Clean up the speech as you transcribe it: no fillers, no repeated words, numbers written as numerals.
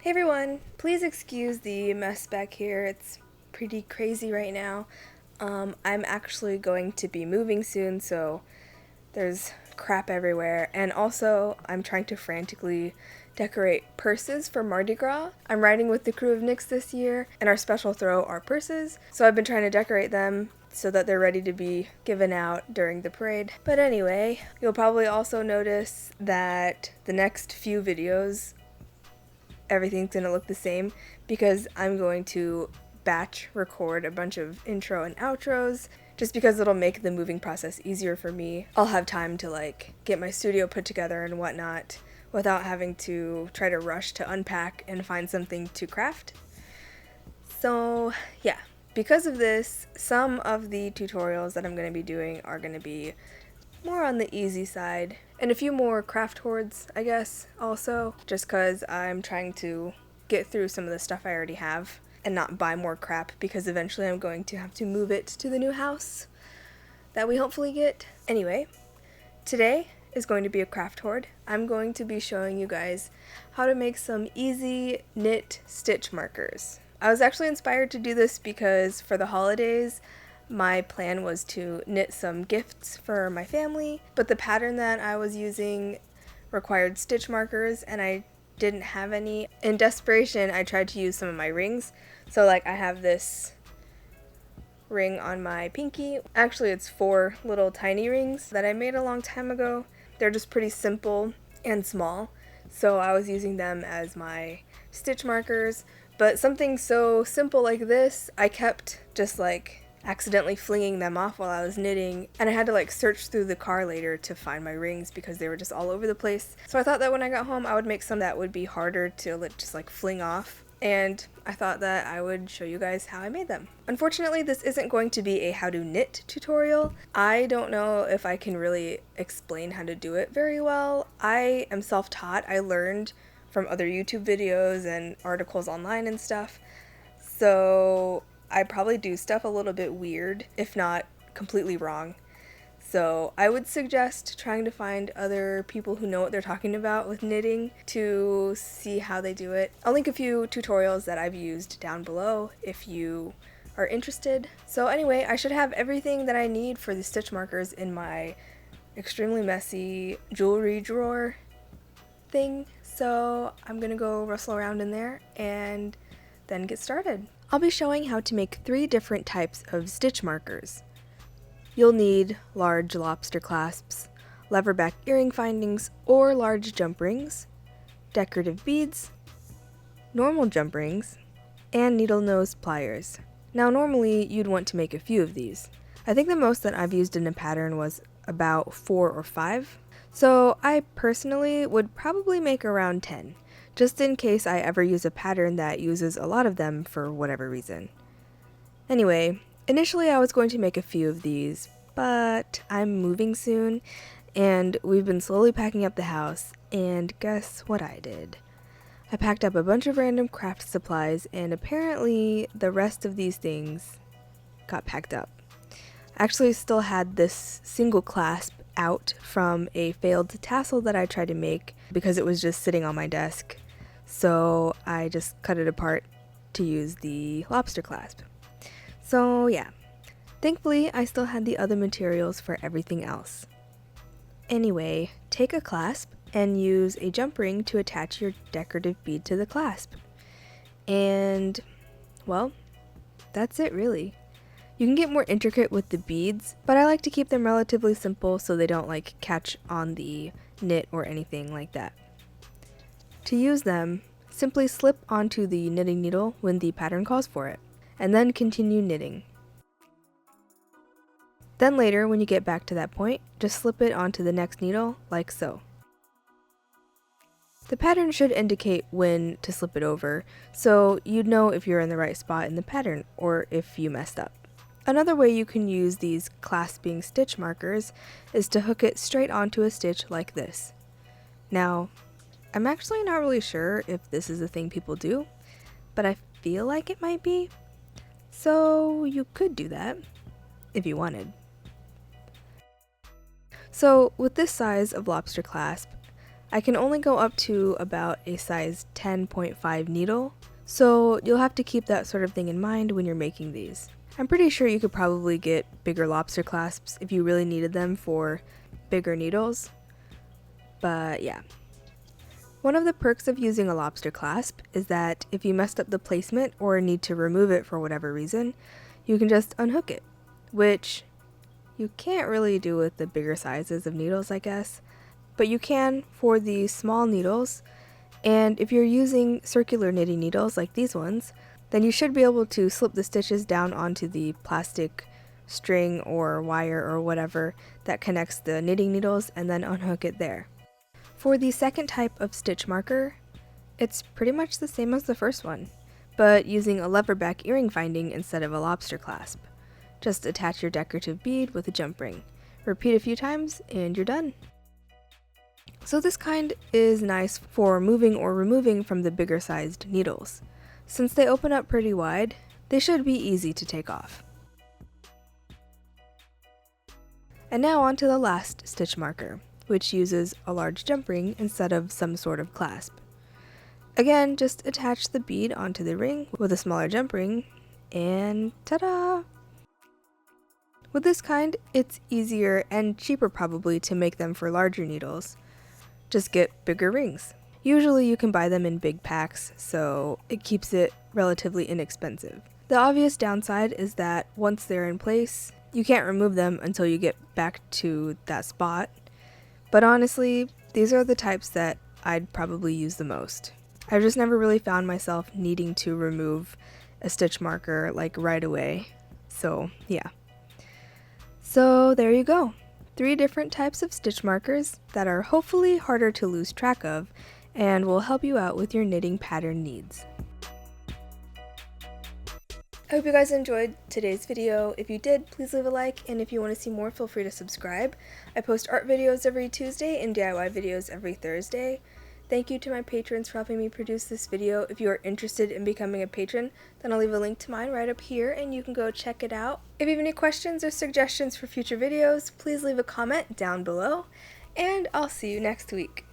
Hey everyone, please excuse the mess back here. It's pretty crazy right now. I'm actually going to be moving soon, so there's crap everywhere. And also, I'm trying to frantically decorate purses for Mardi Gras. I'm riding with the crew of Nyx this year, and our special throw are purses. So I've been trying to decorate them so that they're ready to be given out during the parade. But anyway, you'll probably also notice that the next few videos everything's going to look the same because I'm going to batch record a bunch of intro and outros just because it'll make the moving process easier for me. I'll have time to get my studio put together and whatnot without having to try to rush to unpack and find something to craft. So yeah, because of this, some of the tutorials that I'm going to be doing are going to be more on the easy side, and a few more craft hoards, I guess, also, just because I'm trying to get through some of the stuff I already have and not buy more crap because eventually I'm going to have to move it to the new house that we hopefully get. Anyway, today is going to be a craft hoard. I'm going to be showing you guys how to make some easy knit stitch markers. I was actually inspired to do this because for the holidays, my plan was to knit some gifts for my family, but the pattern that I was using required stitch markers and I didn't have any. In desperation, I tried to use some of my rings. So I have this ring on my pinky. Actually, it's 4 little tiny rings that I made a long time ago. They're just pretty simple and small, so I was using them as my stitch markers. But something so simple like this, I kept just accidentally flinging them off while I was knitting, and I had to search through the car later to find my rings because they were just all over the place. So I thought that when I got home I would make some that would be harder to just fling off, and I thought that I would show you guys how I made them. Unfortunately, this isn't going to be a how to knit tutorial. I don't know if I can really explain how to do it very well. I am self-taught. I learned from other YouTube videos and articles online and stuff. So I probably do stuff a little bit weird, if not completely wrong. So I would suggest trying to find other people who know what they're talking about with knitting to see how they do it. I'll link a few tutorials that I've used down below if you are interested. So anyway, I should have everything that I need for the stitch markers in my extremely messy jewelry drawer thing. So I'm gonna go rustle around in there and then get started. I'll be showing how to make 3 different types of stitch markers. You'll need large lobster clasps, leverback earring findings or large jump rings, decorative beads, normal jump rings, and needle nose pliers. Now normally you'd want to make a few of these. I think the most that I've used in a pattern was about 4 or 5, so I personally would probably make around 10. Just in case I ever use a pattern that uses a lot of them for whatever reason. Anyway, initially I was going to make a few of these, but I'm moving soon, and we've been slowly packing up the house, and guess what I did? I packed up a bunch of random craft supplies, and apparently the rest of these things got packed up. I actually still had this single clasp out from a failed tassel that I tried to make because it was just sitting on my desk. So I just cut it apart to use the lobster clasp. So yeah, thankfully I still had the other materials for everything else. Anyway, take a clasp and use a jump ring to attach your decorative bead to the clasp. And, well, that's it really. You can get more intricate with the beads, but I like to keep them relatively simple so they don't catch on the knit or anything like that. To use them, simply slip onto the knitting needle when the pattern calls for it, and then continue knitting. Then later, when you get back to that point, just slip it onto the next needle, like so. The pattern should indicate when to slip it over, so you'd know if you're in the right spot in the pattern or if you messed up. Another way you can use these clasping stitch markers is to hook it straight onto a stitch like this. Now, I'm actually not really sure if this is a thing people do, but I feel like it might be, so you could do that if you wanted. So with this size of lobster clasp, I can only go up to about a size 10.5 needle, so you'll have to keep that sort of thing in mind when you're making these. I'm pretty sure you could probably get bigger lobster clasps if you really needed them for bigger needles, but yeah. One of the perks of using a lobster clasp is that if you messed up the placement or need to remove it for whatever reason, you can just unhook it, which you can't really do with the bigger sizes of needles, I guess, but you can for the small needles, and if you're using circular knitting needles like these ones, then you should be able to slip the stitches down onto the plastic string or wire or whatever that connects the knitting needles and then unhook it there. For the second type of stitch marker, it's pretty much the same as the first one, but using a leverback earring finding instead of a lobster clasp. Just attach your decorative bead with a jump ring. Repeat a few times and you're done. So this kind is nice for moving or removing from the bigger sized needles. Since they open up pretty wide, they should be easy to take off. And now on to the last stitch marker, which uses a large jump ring instead of some sort of clasp. Again, just attach the bead onto the ring with a smaller jump ring, and ta-da! With this kind, it's easier and cheaper probably to make them for larger needles. Just get bigger rings. Usually you can buy them in big packs, so it keeps it relatively inexpensive. The obvious downside is that once they're in place, you can't remove them until you get back to that spot. But honestly, these are the types that I'd probably use the most. I've just never really found myself needing to remove a stitch marker like right away. So yeah. So there you go. 3 different types of stitch markers that are hopefully harder to lose track of and will help you out with your knitting pattern needs. I hope you guys enjoyed today's video. If you did, please leave a like, and if you want to see more, feel free to subscribe. I post art videos every Tuesday and DIY videos every Thursday. Thank you to my patrons for helping me produce this video. If you are interested in becoming a patron, then I'll leave a link to mine right up here and you can go check it out. If you have any questions or suggestions for future videos, please leave a comment down below, and I'll see you next week.